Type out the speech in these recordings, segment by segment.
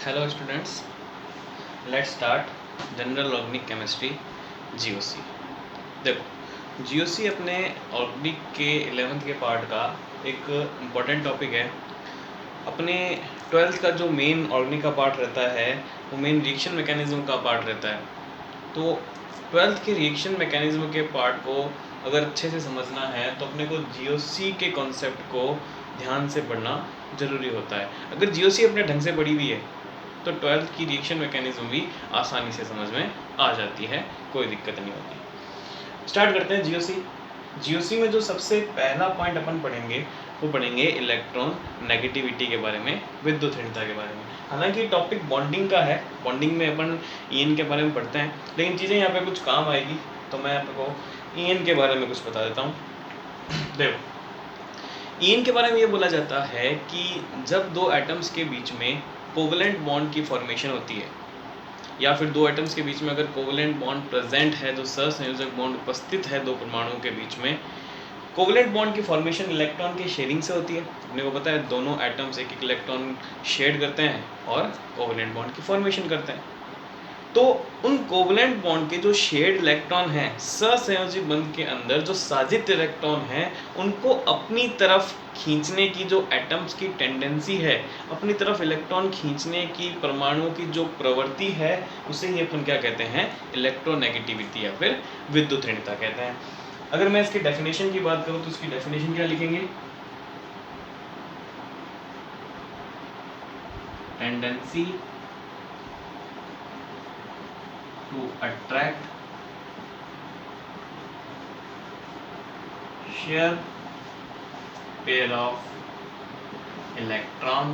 Hello students, let's start general organic chemistry GOC. देखो GOC अपने organic के 11th के पार्ट का एक इम्पॉर्टेंट टॉपिक है। अपने 12th का जो मेन ऑर्गेनिक का पार्ट रहता है वो मेन रिएक्शन मैकेनिज्म का पार्ट रहता है। तो 12th के रिएक्शन मैकेनिज्म के पार्ट को अगर अच्छे से समझना है तो अपने को जीओसी के कॉन्सेप्ट को ध्यान से पढ़ना ज़रूरी होता है। अगर जीओसी अपने ढंग से पढ़ी हुई है तो 12th की रिएक्शन मैकेनिज्म भी आसानी से समझ में आ जाती है, कोई दिक्कत नहीं होती। स्टार्ट करते हैं जीओसी। जीओसी में जो सबसे पहला पॉइंट अपन पढ़ेंगे वो पढ़ेंगे इलेक्ट्रॉन नेगेटिविटी के बारे में, विद्युत ऋणता के बारे में। हालांकि टॉपिक बॉन्डिंग का है, बॉन्डिंग में अपन ईएन के बारे में पढ़ते हैं, लेकिन चीज़ें यहाँ पे कुछ काम आएगी तो मैं आपको ईएन के बारे में कुछ बता देता हूँ। देखो ईएन के बारे में ये बोला जाता है कि जब दो एटम्स के बीच में कोवलेंट बॉन्ड की फॉर्मेशन होती है या फिर दो एटम्स के बीच में अगर कोवलेंट बॉन्ड प्रेजेंट है, जो सहसंयोजक बॉन्ड उपस्थित है दो परमाणुओं के बीच में, कोवलेंट बॉन्ड की फॉर्मेशन इलेक्ट्रॉन की शेयरिंग से होती है। अपने को पता है दोनों एटम्स एक एक इलेक्ट्रॉन शेयर करते हैं और कोवलेंट बॉन्ड की फॉर्मेशन करते हैं। तो उन कोवलेंट बॉन्ड के जो शेयर्ड इलेक्ट्रॉन हैं, सहसंयोजी बंध के अंदर जो साजित इलेक्ट्रॉन हैं, उनको अपनी तरफ खींचने की जो एटम्स की टेंडेंसी है, अपनी तरफ इलेक्ट्रॉन खींचने की परमाणुओं की जो प्रवृत्ति है, उसे ही अपन क्या कहते हैं, इलेक्ट्रोनेगेटिविटी या फिर विद्युत ऋणता कहते हैं। अगर मैं इसकी डेफिनेशन की बात करूं तो इसकी डेफिनेशन क्या लिखेंगे, tendency to attract shear pair of electron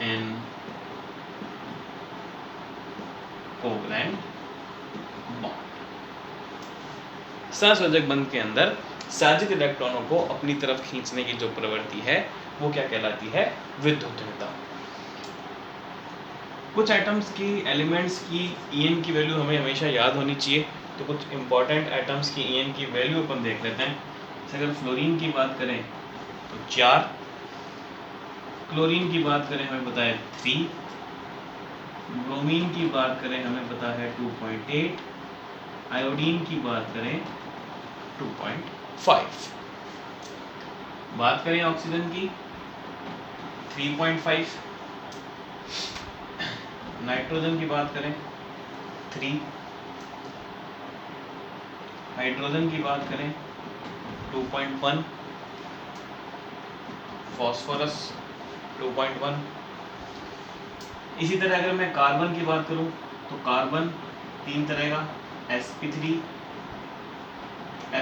in covalent bond। सहसंयोजक बंध के अंदर साजित इलेक्ट्रॉनों को अपनी तरफ खींचने की जो प्रवृत्ति है वो क्या कहलाती है, विद्युत ऋणता। कुछ एटम्स की एलिमेंट्स की ईएन की वैल्यू हमें हमेशा याद होनी चाहिए, तो कुछ इंपॉर्टेंट एटम्स की ईएन की वैल्यू अपन देख लेते हैं। जैसे अगर फ्लोरीन की बात करें तो 4, क्लोरीन की बात करें हमें पता है 3, ब्रोमीन की बात करें हमें पता है 2.8, आयोडीन की बात करें 2.5, बात करें ऑक्सीजन की 3.5, नाइट्रोजन की बात करें 3, हाइड्रोजन की बात करें 2.1, फॉस्फोरस 2.1। इसी तरह अगर मैं कार्बन की बात करूं तो कार्बन 3 तरह का, sp3,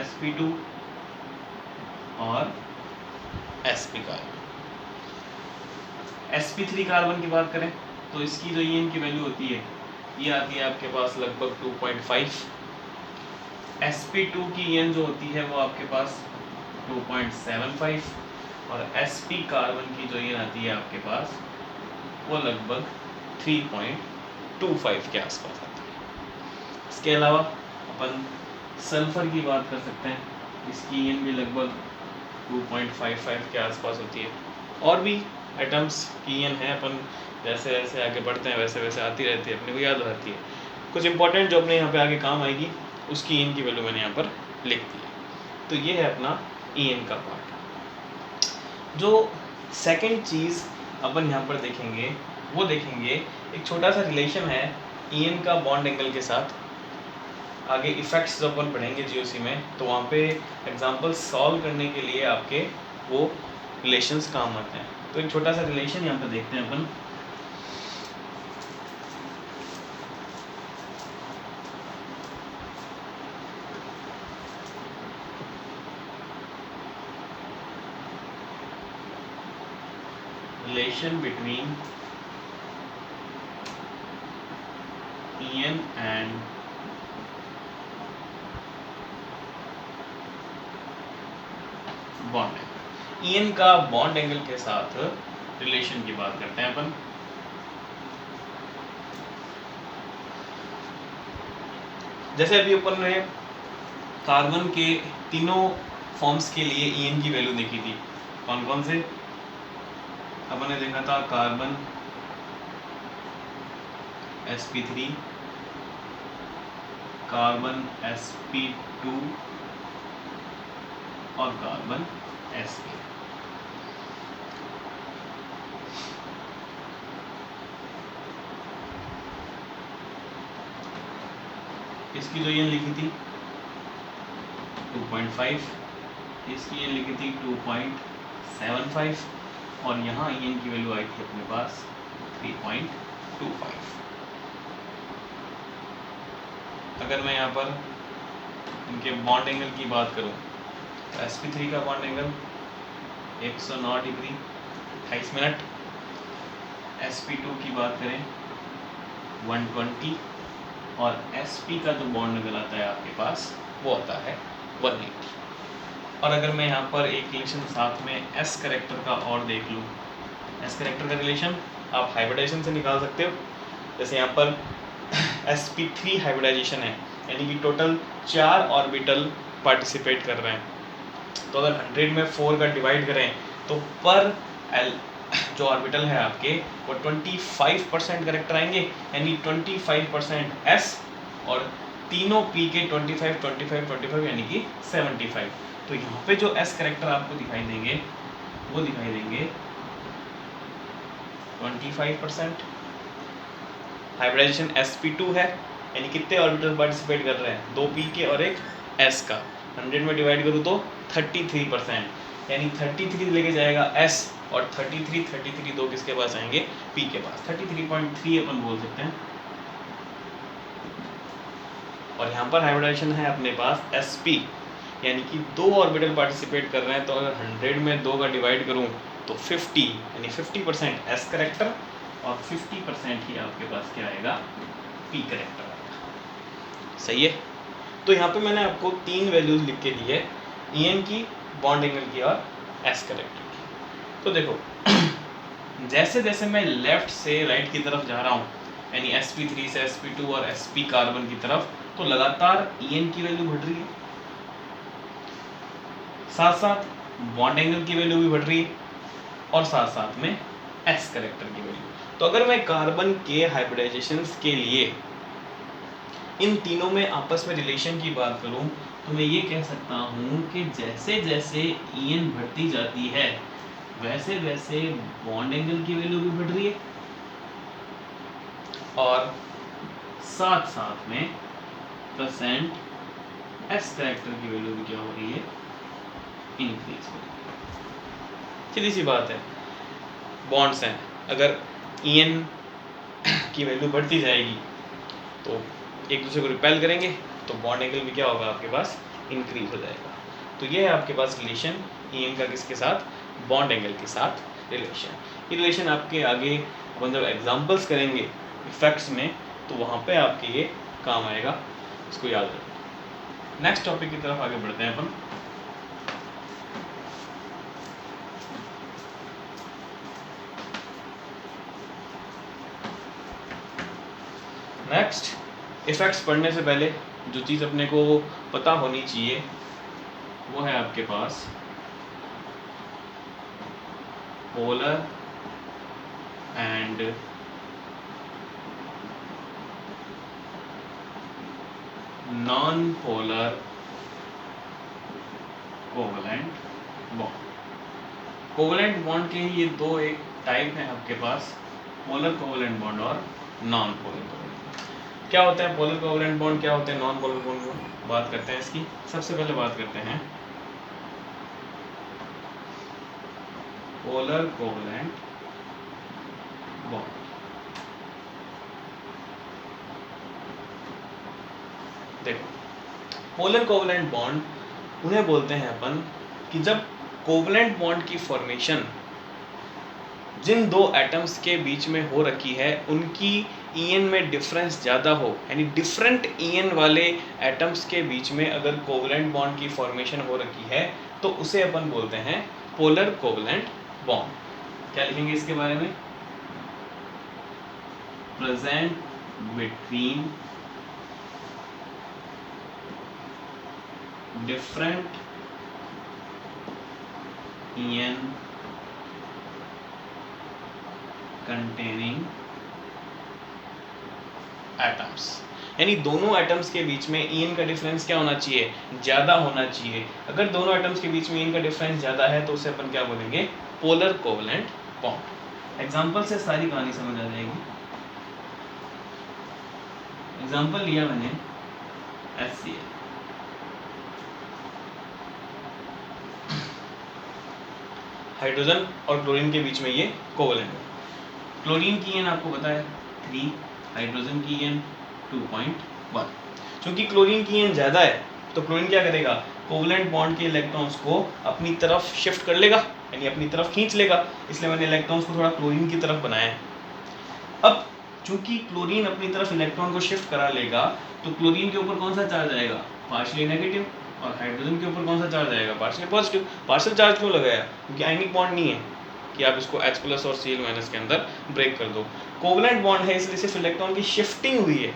sp2 और sp कार्बन। sp3 कार्बन की बात करें तो इसकी जो ईएन की वैल्यू होती है ये आती है आपके पास लगभग 2.5। sp2 की ईएन जो होती है वो आपके पास 2.75 और sp कार्बन की जो ईएन आती है आपके पास वो लगभग 3.25 के आसपास आती है। इसके अलावा अपन सल्फर की बात कर सकते हैं, इसकी ईएन भी लगभग 2.55 के आसपास होती है। और भी एटम्स की ईएन है, अपन जैसे जैसे आगे बढ़ते हैं वैसे वैसे आती रहती है, अपने को याद रहती है। कुछ इंपॉर्टेंट जो अपने यहाँ पे आगे काम आएगी उसकी ईएन की वैल्यू मैंने यहाँ पर लिख दी है। तो ये है अपना ईएन का पार्ट। जो सेकंड चीज़ अपन यहाँ पर देखेंगे वो देखेंगे एक छोटा सा रिलेशन है ईएन का बॉन्ड एंगल के साथ। आगे इफेक्ट्स जब अपन पढ़ेंगे जीओसी में तो वहाँ पे एग्जाम्पल सॉल्व करने के लिए आपके वो रिलेशंस काम आते हैं। तो एक छोटा सा रिलेशन यहाँ पे देखते हैं अपन। relation between En and bond angle. En का बॉन्ड एंगल के साथ रिलेशन की बात करते हैं अपन। जैसे अभी अपन ने कार्बन के तीनों फॉर्म्स के लिए En की वैल्यू देखी थी, कौन कौन से अपन ने देखा था, कार्बन sp3, कार्बन sp2 और कार्बन sp। इसकी जो ईएन लिखी थी 2.5, इसकी ईएन लिखी थी 2.75 और यहाँ ईएन की वैल्यू आई थी अपने पास 3.25। अगर मैं यहाँ पर इनके बॉन्ड एंगल की बात करूँ तो sp3 का bond angle 109 degree 28 minute, sp2 की बात करें 120 और sp का जो बॉन्ड एंगल आता है आपके पास वो आता है 180। और अगर मैं यहाँ पर एक रिलेशन साथ में s करेक्टर का और देख लूँ, s करेक्टर का रिलेशन आप हाइब्रिडाइजेशन से निकाल सकते हो। जैसे यहाँ पर sp3 हाइब्रिडाइजेशन है, यानी कि टोटल 4 ऑर्बिटल पार्टिसिपेट कर रहे हैं, तो अगर 100 में 4 का डिवाइड करें तो पर जो ऑर्बिटल है आपके वो 25% करेक्टर आएंगे, यानी 25% s और तीनों p के 25 25 25 यानी कि 75। तो यहाँ पे जो s करेक्टर आपको दिखाई देंगे वो दिखाई देंगे 25%। हाइब्रिडाइजेशन sp2 है, यानी कितने ऑर्बिटल पार्टिसिपेट कर रहे हैं, 2 p के और एक s का, 100 में डिवाइड करूँ तो 33%, यानी 33 लेके जाएगा s और 33 दो किसके पास आएंगे, p के पास, 33.3 अपन बोल सकते हैं। और यहाँ पर हाइब्रिडाइजेशन है अपने पास sp, यानी कि 2 ऑर्बिटल पार्टिसिपेट कर रहे हैं, तो अगर 100 में 2 का डिवाइड करूँ तो 50, यानी 50% s करेक्टर और 50% ही आपके पास क्या आएगा, p करेक्टर आएगा। सही है। तो यहाँ पे मैंने आपको 3 वैल्यूज लिख के दी है, en की, बॉन्ड एंगल की और s करेक्टर की। तो देखो जैसे जैसे मैं लेफ्ट से राइट की तरफ जा रहा हूँ, यानी sp3 से sp2 और sp कार्बन की तरफ, तो लगातार en की वैल्यू बढ़ रही है, साथ साथ बॉन्ड एंगल की वैल्यू भी बढ़ रही है और साथ साथ में s करेक्टर की वैल्यू। तो अगर मैं कार्बन के हाइब्रिडाइजेशंस के लिए इन तीनों में आपस में रिलेशन की बात करूं तो मैं ये कह सकता हूं कि जैसे जैसे en बढ़ती जाती है वैसे वैसे बॉन्ड एंगल की वैल्यू भी बढ़ रही है और साथ साथ में परसेंट s करेक्टर की वैल्यू भी क्या हो रही है, इंक्रीज हो रही है। सीधी सी बात है, बॉन्ड्स हैं, अगर en की वैल्यू बढ़ती जाएगी तो एक दूसरे को रिपेल करेंगे, तो बॉन्ड एंगल भी क्या होगा आपके पास, इंक्रीज हो जाएगा। तो ये है आपके पास रिलेशन en का किसके साथ, बॉन्ड एंगल के साथ रिलेशन। ये रिलेशन आपके आगे अपन जब एग्जांपल्स करेंगे इफेक्ट्स में तो वहाँ पे आपके ये काम आएगा, इसको याद रखो। नेक्स्ट टॉपिक की तरफ आगे बढ़ते हैं अपन। नेक्स्ट इफेक्ट्स पढ़ने से पहले जो चीज़ अपने को पता होनी चाहिए वो है आपके पास polar and non polar covalent bond. Covalent bond के ये दो एक टाइप हैं आपके पास, पोलर कोवलेंट बॉन्ड और नॉन पोलर कोवलेंट। क्या होता है पोलर कोवलेंट बॉन्ड, क्या होते हैं नॉन पोलर कोवलेंट बॉन्ड, बात करते हैं इसकी। सबसे पहले बात करते हैं पोलर कोवलेंट बॉन्ड। देखो पोलर कोवलेंट बॉन्ड उन्हें बोलते हैं अपन कि जब कोवलेंट बॉन्ड की फॉर्मेशन जिन दो एटम्स के बीच में हो रखी है उनकी ईएन में डिफरेंस ज़्यादा हो, यानी डिफरेंट ईएन वाले एटम्स के बीच में अगर कोवलेंट बॉन्ड की फॉर्मेशन हो रखी है तो उसे अपन बोलते हैं पोलर कोवलेंट बॉन्ड। क्या लिखेंगे इसके बारे में, present between different en containing atoms, यानी दोनों एटम्स के बीच में ईएन का डिफरेंस क्या होना चाहिए, ज़्यादा होना चाहिए। अगर दोनों एटम्स के बीच में ईएन का डिफरेंस ज़्यादा है तो उसे अपन क्या बोलेंगे, पोलर कोवलेंट बॉन्ड। एग्जाम्पल से सारी कहानी समझ आ जाएगी। एग्जाम्पल लिया मैंने HCl, हाइड्रोजन और क्लोरीन के बीच में ये कोवलेंट है। क्लोरीन की ईएन आपको पता है 3, हाइड्रोजन की ईएन 2.1। चूंकि क्लोरीन की ईएन ज़्यादा है तो क्लोरीन क्या करेगा, कोवलेंट बॉन्ड के इलेक्ट्रॉन्स को अपनी तरफ शिफ्ट कर लेगा, यानी अपनी तरफ खींच लेगा। इसलिए मैंने इलेक्ट्रॉन्स को थोड़ा क्लोरीन की तरफ बनाया है। अब चूंकि क्लोरीन अपनी तरफ इलेक्ट्रॉन को शिफ्ट करा लेगा तो क्लोरीन के ऊपर कौन सा चार्ज आएगा, पार्शियली नेगेटिव, और हाइड्रोजन के ऊपर कौन सा चार्ज आएगा, पार्शियली पॉजिटिव। पार्शियल चार्ज क्यों लगाया, क्योंकि आयनिक बॉन्ड नहीं है कि आप इसको H+ और Cl- के अंदर ब्रेक कर दो। कोवलेंट बॉन्ड है इसलिए सिर्फ इलेक्ट्रॉन की शिफ्टिंग हुई है,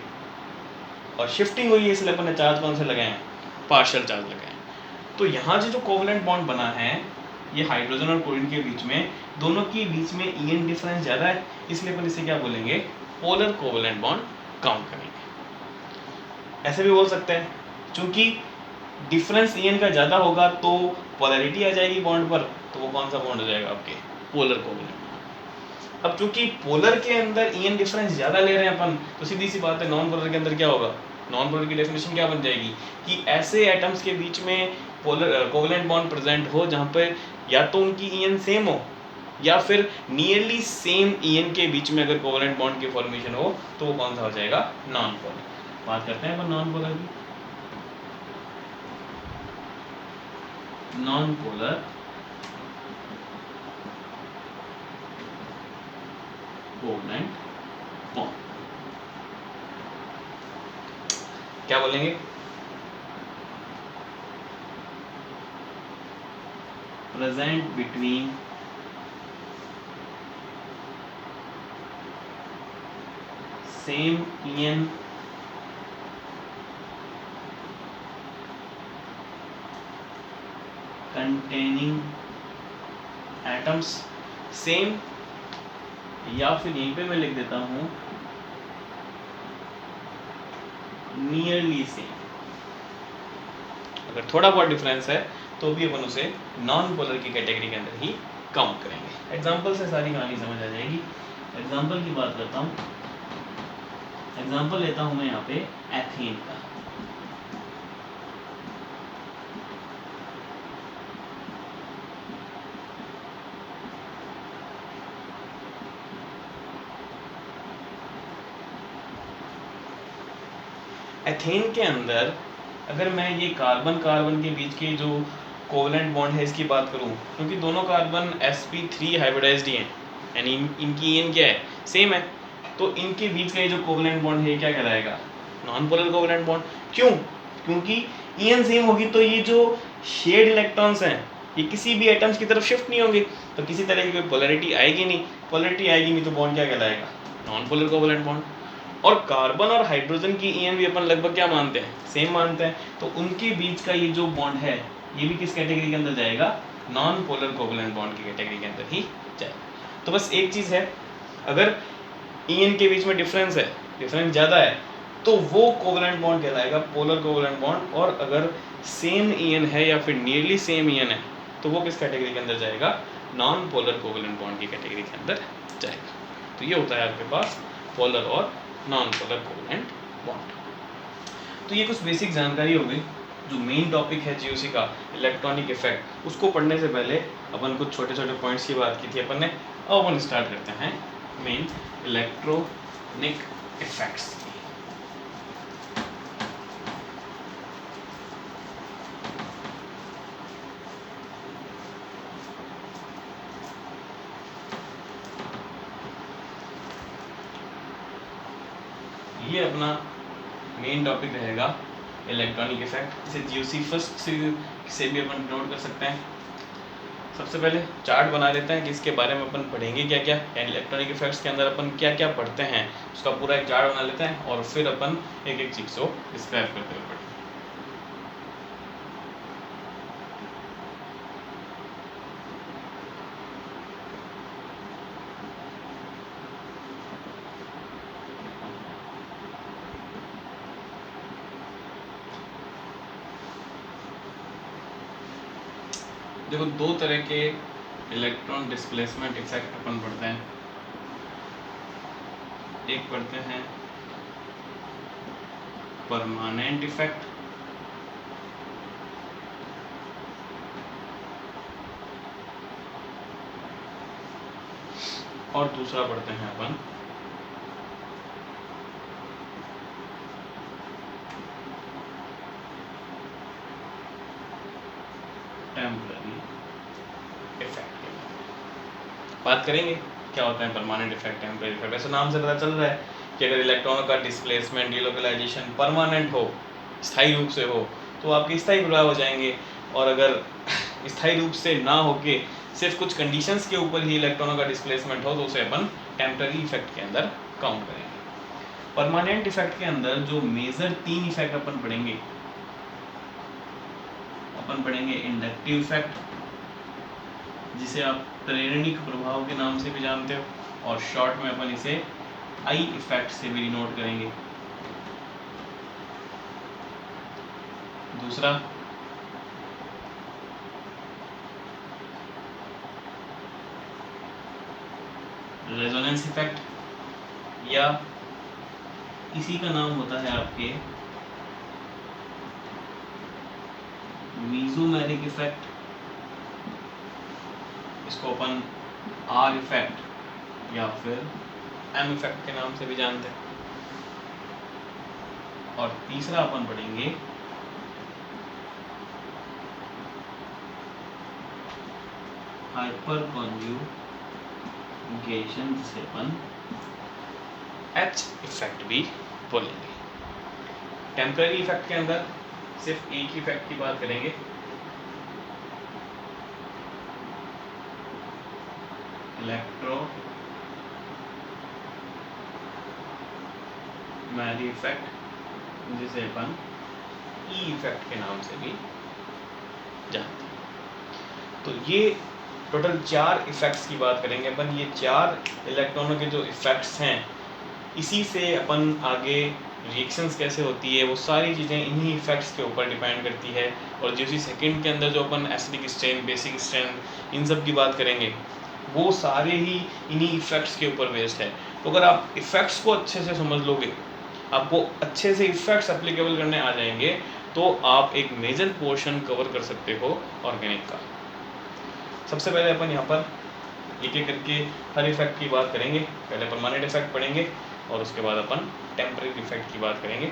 और शिफ्टिंग हुई है इसलिए अपन ने चार्ज कौन से लगाए हैं, पार्शियल चार्ज लगाए हैं। तो यहाँ जो कोवलेंट बॉन्ड बना है ये हाइड्रोजन और क्लोरीन के बीच में, दोनों के बीच में ईएन डिफरेंस ज़्यादा है, इसलिए अपन इसे क्या बोलेंगे, पोलर कोवलेंट बॉन्ड काउंट करेंगे। ऐसे भी बोल सकते हैं, चूंकि डिफरेंस ईएन का ज़्यादा होगा तो पोलैरिटी आ जाएगी बॉन्ड पर, तो वो कौन सा बॉन्ड हो जाएगा आपके, पोलर कोवलेंट। अब चूंकि पोलर के अंदर ईएन डिफरेंस ज़्यादा ले रहे हैं अपन, तो सीधी सी बात है नॉन पोलर के अंदर क्या होगा, नॉन पोलर की डेफिनेशन क्या बन जाएगी कि ऐसे एटम्स के बीच में पोलर कोवलेंट बॉन्ड प्रेजेंट हो जहाँ पर या तो उनकी ईएन सेम हो या फिर नियरली सेम ईएन के बीच में अगर कोवलेंट बॉन्ड की फॉर्मेशन हो तो वो कौन सा हो जाएगा, नॉन पोलर। बात करते हैं अपन नॉन पोलर की। नॉन पोलर कोवलेंट बॉन्ड क्या बोलेंगे, present between same EN containing atoms, same, या फिर यहीं पे मैं लिख देता हूँ नियरली सेम। अगर थोड़ा बहुत डिफरेंस है तो भी अपन उसे नॉन पोलर की कैटेगरी के अंदर ही काउंट करेंगे। एग्जाम्पल से सारी कहानी समझ आ जाएगी। एग्जाम्पल की बात करता हूँ, एग्जाम्पल लेता हूँ मैं यहाँ पे एथेन का। एथेन के अंदर अगर मैं ये कार्बन कार्बन के बीच के जो कोवलेंट बॉन्ड है इसकी बात करूं, क्योंकि दोनों कार्बन sp3 हाइब्रिडाइज्ड हैं, यानी इनकी ईएन क्या है, सेम है, तो इनके बीच का ये जो कोवलेंट बॉन्ड है क्या कहलाएगा, नॉन पोलर कोवलेंट बॉन्ड। क्यों, क्योंकि ईएन सेम होगी तो ये जो शेयर्ड इलेक्ट्रॉन्स हैं ये किसी भी एटम्स की तरफ शिफ्ट नहीं होंगे, तो किसी तरह की कोई पोलैरिटी आएगी नहीं, पोलैरिटी आएगी नहीं तो बॉन्ड क्या कहलाएगा, नॉन पोलर कोवलेंट बॉन्ड। और कार्बन और हाइड्रोजन की ईएन भी अपन लगभग क्या मानते हैं, सेम मानते हैं, तो उनके बीच का ये जो बॉन्ड है ये भी किस कैटेगरी के अंदर जाएगा, नॉन पोलर कोवलेंट बॉन्ड की कैटेगरी के अंदर ही जाएगा। तो बस एक चीज़ है, अगर ईएन के बीच में डिफरेंस है, डिफरेंस ज़्यादा है तो वो कोवलेंट बॉन्ड कहलाएगा पोलर कोवलेंट बॉन्ड, और अगर सेम ईएन है या फिर नियरली सेम ईएन है तो वो किस कैटेगरी के अंदर जाएगा, नॉन पोलर कोवलेंट बॉन्ड की कैटेगरी के अंदर जाएगा। तो ये होता है आपके पास पोलर और नॉन पोलर कोवलेंट बॉन्ड। तो ये कुछ बेसिक जानकारी हो गई। जो मेन टॉपिक है जीओसी का, इलेक्ट्रॉनिक इफेक्ट, उसको पढ़ने से पहले अपन कुछ छोटे छोटे पॉइंट्स की बात की थी अपन ने। अब अपन स्टार्ट करते हैं मेन इलेक्ट्रॉनिक इफेक्ट्स की। ये अपना मेन टॉपिक रहेगा इलेक्ट्रॉनिक इफेक्ट। इसे जीओसी फर्स्ट से भी अपन नोट कर सकते हैं। सबसे पहले चार्ट बना लेते हैं कि इसके बारे में अपन पढ़ेंगे क्या क्या, इलेक्ट्रॉनिक इफेक्ट्स के अंदर अपन क्या क्या पढ़ते हैं, उसका पूरा एक चार्ट बना लेते हैं और फिर अपन एक एक चीज़ को डिस्क्राइब करते हुए पढ़ेंगे। देखो दो तरह के इलेक्ट्रॉन डिस्प्लेसमेंट इफेक्ट अपन पढ़ते हैं। एक पढ़ते हैं परमानेंट इफेक्ट, और दूसरा पढ़ते हैं अपन टेम्पररी इफेक्ट के बारे में बात करेंगे। क्या होता है परमानेंट इफेक्ट, टेम्पररी इफेक्ट? वैसे नाम से पता चल रहा है कि अगर इलेक्ट्रॉनों का डिस्प्लेसमेंट, डिलोकलाइजेशन परमानेंट हो, स्थायी रूप से हो, तो आपके स्थायी प्रभाव हो जाएंगे। और अगर स्थायी रूप से ना होके सिर्फ कुछ कंडीशंस के ऊपर ही इलेक्ट्रॉनों का डिस्प्लेसमेंट हो, तो उसे अपन टेम्पररी इफेक्ट के अंदर काउंट करेंगे। परमानेंट इफेक्ट के अंदर जो मेजर 3 इफेक्ट अपन पढ़ेंगे, अपन पढ़ेंगे इंडक्टिव इफेक्ट, जिसे आप प्रेरणिक प्रभाव के नाम से भी जानते हो, और शॉर्ट में अपन इसे आई इफेक्ट से भी डिनोट करेंगे। दूसरा रेजोनेंस इफेक्ट, या इसी का नाम होता है आपके मीजोमेरिक इफेक्ट। इसको अपन आर इफेक्ट या फिर एम इफेक्ट के नाम से भी जानते हैं। और तीसरा अपन पढ़ेंगे हाइपर कॉन्जुगेशन, जिसे अपन एच इफेक्ट भी बोलेंगे। टेम्पररी इफेक्ट के अंदर सिर्फ एक ही इफेक्ट की बात करेंगे, इलेक्ट्रोमेरिक इफेक्ट, जिसे अपन ई इफेक्ट के नाम से भी जानते हैं। तो ये टोटल 4 इफेक्ट्स की बात करेंगे अपन। ये 4 इलेक्ट्रॉनों के जो इफेक्ट्स हैं, इसी से अपन आगे रिएक्शंस कैसे होती है, वो सारी चीज़ें इन्हीं इफेक्ट्स के ऊपर डिपेंड करती है। और जो सेकंड के अंदर जो अपन एसिडिक स्ट्रेन, बेसिक स्ट्रेन, इन सब की बात करेंगे, वो सारे ही इन्हीं इफेक्ट्स के ऊपर बेस्ड है। तो अगर आप इफेक्ट्स को अच्छे से समझ लोगे, आपको अच्छे से इफेक्ट्स एप्लीकेबल करने आ जाएंगे, तो आप एक मेजर पोर्शन कवर कर सकते हो ऑर्गेनिक का। सबसे पहले अपन यहाँ पर एक एक करके हर इफेक्ट की बात करेंगे। पहले परमानेंट इफेक्ट पढ़ेंगे और उसके बाद अपन टेम्पररी इफेक्ट की बात करेंगे।